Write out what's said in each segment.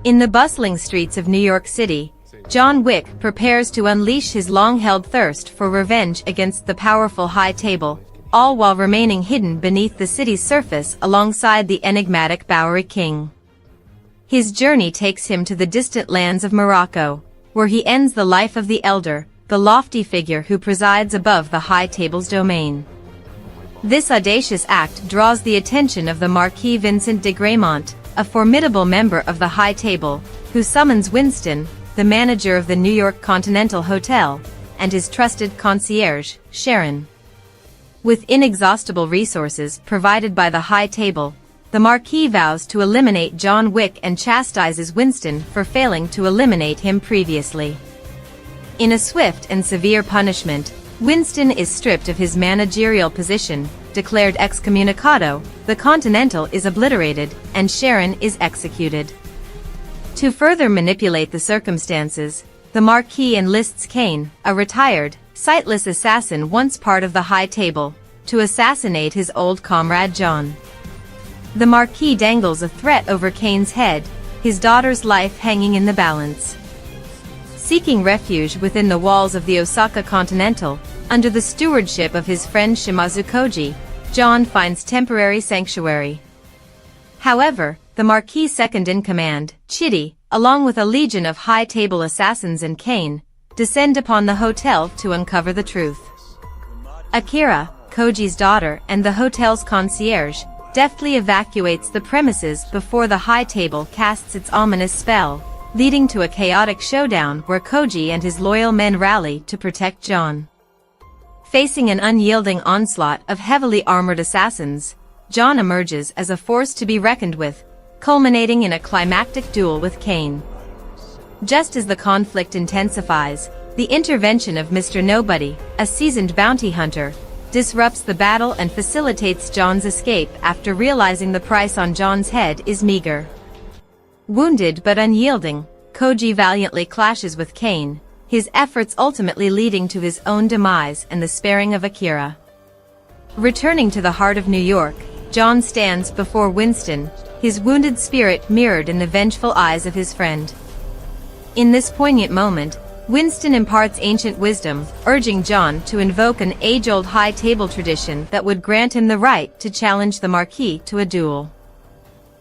In the bustling streets of New York City, John Wick prepares to unleash his long-held thirst for revenge against the powerful High Table, all while remaining hidden beneath the city's surface alongside the enigmatic Bowery King. His journey takes him to the distant lands of Morocco, where he ends the life of the Elder, the lofty figure who presides above the High Table's domain. This audacious act draws the attention of the Marquis Vincent de Gramont, a formidable member of the High Table, who summons Winston, the manager of the New York Continental Hotel, and his trusted concierge, Sharon. With inexhaustible resources provided by the High Table, the Marquis vows to eliminate John Wick and chastises Winston for failing to eliminate him previously. In a swift and severe punishment, Winston is stripped of his managerial position, declared excommunicado, the Continental is obliterated, and Sharon is executed. To further manipulate the circumstances, the Marquis enlists Kane, a retired, sightless assassin once part of the High Table, to assassinate his old comrade John. The Marquis dangles a threat over Kane's head, his daughter's life hanging in the balance. Seeking refuge within the walls of the Osaka Continental, under the stewardship of his friend Shimazu Koji, John finds temporary sanctuary. However, the Marquis' second-in-command, Chitty, along with a legion of High Table assassins and Kane, descend upon the hotel to uncover the truth. Akira, Koji's daughter and the hotel's concierge, deftly evacuates the premises before the High Table casts its ominous spell, leading to a chaotic showdown where Koji and his loyal men rally to protect John. Facing an unyielding onslaught of heavily armored assassins, John emerges as a force to be reckoned with, culminating in a climactic duel with Kane. Just as the conflict intensifies, the intervention of Mr. Nobody, a seasoned bounty hunter, disrupts the battle and facilitates John's escape after realizing the price on John's head is meager. Wounded but unyielding, Koji valiantly clashes with Kane, his efforts ultimately leading to his own demise and the sparing of Akira. Returning to the heart of New York, John stands before Winston, his wounded spirit mirrored in the vengeful eyes of his friend. In this poignant moment, Winston imparts ancient wisdom, urging John to invoke an age-old High Table tradition that would grant him the right to challenge the Marquis to a duel.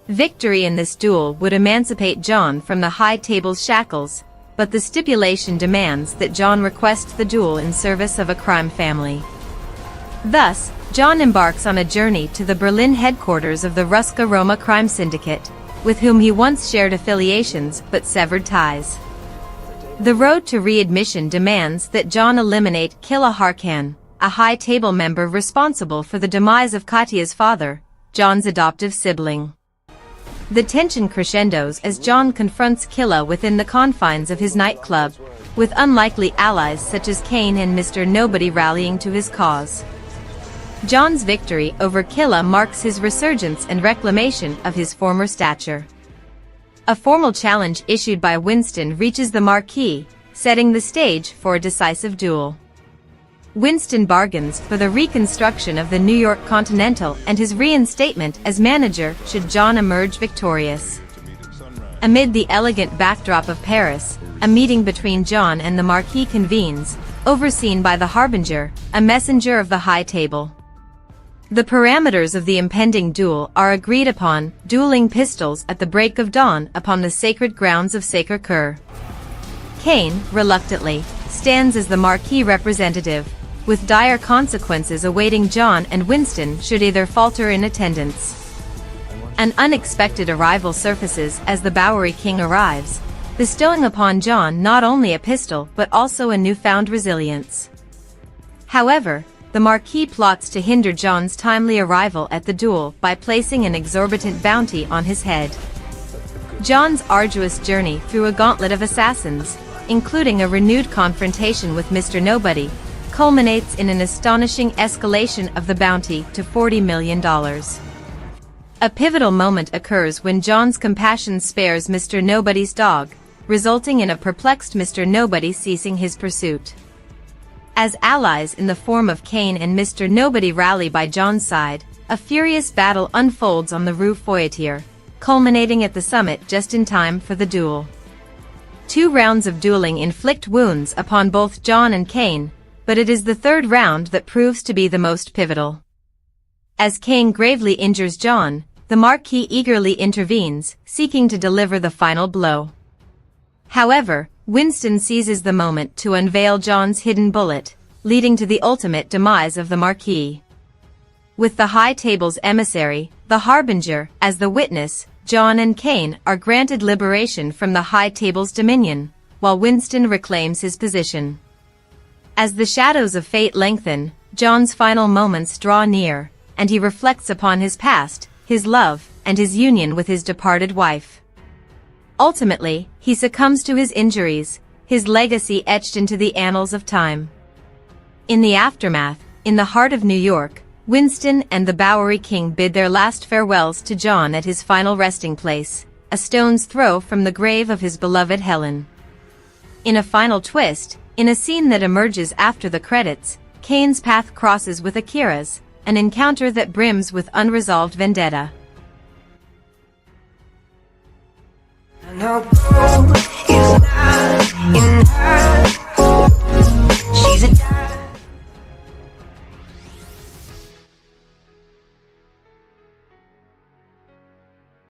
Victory in this duel would emancipate John from the High Table's shackles, but the stipulation demands that John request the duel in service of a crime family. Thus, John embarks on a journey to the Berlin headquarters of the Ruska Roma crime syndicate, with whom he once shared affiliations but severed ties. The road to readmission demands that John eliminate Killa Harkan, a High Table member responsible for the demise of Katya's father, John's adoptive sibling. The tension crescendos as John confronts Killa within the confines of his nightclub, with unlikely allies such as Kane and Mr. Nobody rallying to his cause. John's victory over Killa marks his resurgence and reclamation of his former stature. A formal challenge issued by Winston reaches the Marquis, setting the stage for a decisive duel. Winston bargains for the reconstruction of the New York Continental and his reinstatement as manager should John emerge victorious. Amid the elegant backdrop of Paris, a meeting between John and the Marquis convenes, overseen by the Harbinger, a messenger of the High Table. The parameters of the impending duel are agreed upon, dueling pistols at the break of dawn upon the sacred grounds of Sacré-Cœur. Kane, reluctantly, stands as the Marquis representative, with dire consequences awaiting John and Winston should either falter in attendance. An unexpected arrival surfaces as the Bowery King arrives, bestowing upon John not only a pistol but also a newfound resilience. However, the Marquis plots to hinder John's timely arrival at the duel by placing an exorbitant bounty on his head. John's arduous journey through a gauntlet of assassins, including a renewed confrontation with Mr. Nobody, culminates in an astonishing escalation of the bounty to $40 million. A pivotal moment occurs when John's compassion spares Mr. Nobody's dog, resulting in a perplexed Mr. Nobody ceasing his pursuit. As allies in the form of Kane and Mr. Nobody rally by John's side, a furious battle unfolds on the Rue Feuilleteer, culminating at the summit just in time for the duel. 2 rounds of dueling inflict wounds upon both Jon and Cain, but it is the 3rd round that proves to be the most pivotal. As Cain gravely injures Jon, the Marquis eagerly intervenes, seeking to deliver the final blow. However, Winston seizes the moment to unveil Jon's hidden bullet, leading to the ultimate demise of the Marquis. With the High Table's emissary, the Harbinger, as the witness, Jon and Cain are granted liberation from the High Table's dominion, while Winston reclaims his position. As the shadows of fate lengthen, Jon's final moments draw near, and he reflects upon his past, his love, and his union with his departed wife. Ultimately, he succumbs to his injuries, his legacy etched into the annals of time. In the aftermath, in the heart of New York, Winston and the Bowery King bid their last farewells to Jon at his final resting place, a stone's throw from the grave of his beloved Helen. In a final twist, in a scene that emerges after the credits, Cain's path crosses with Akira's, an encounter that brims with unresolved vendetta. No.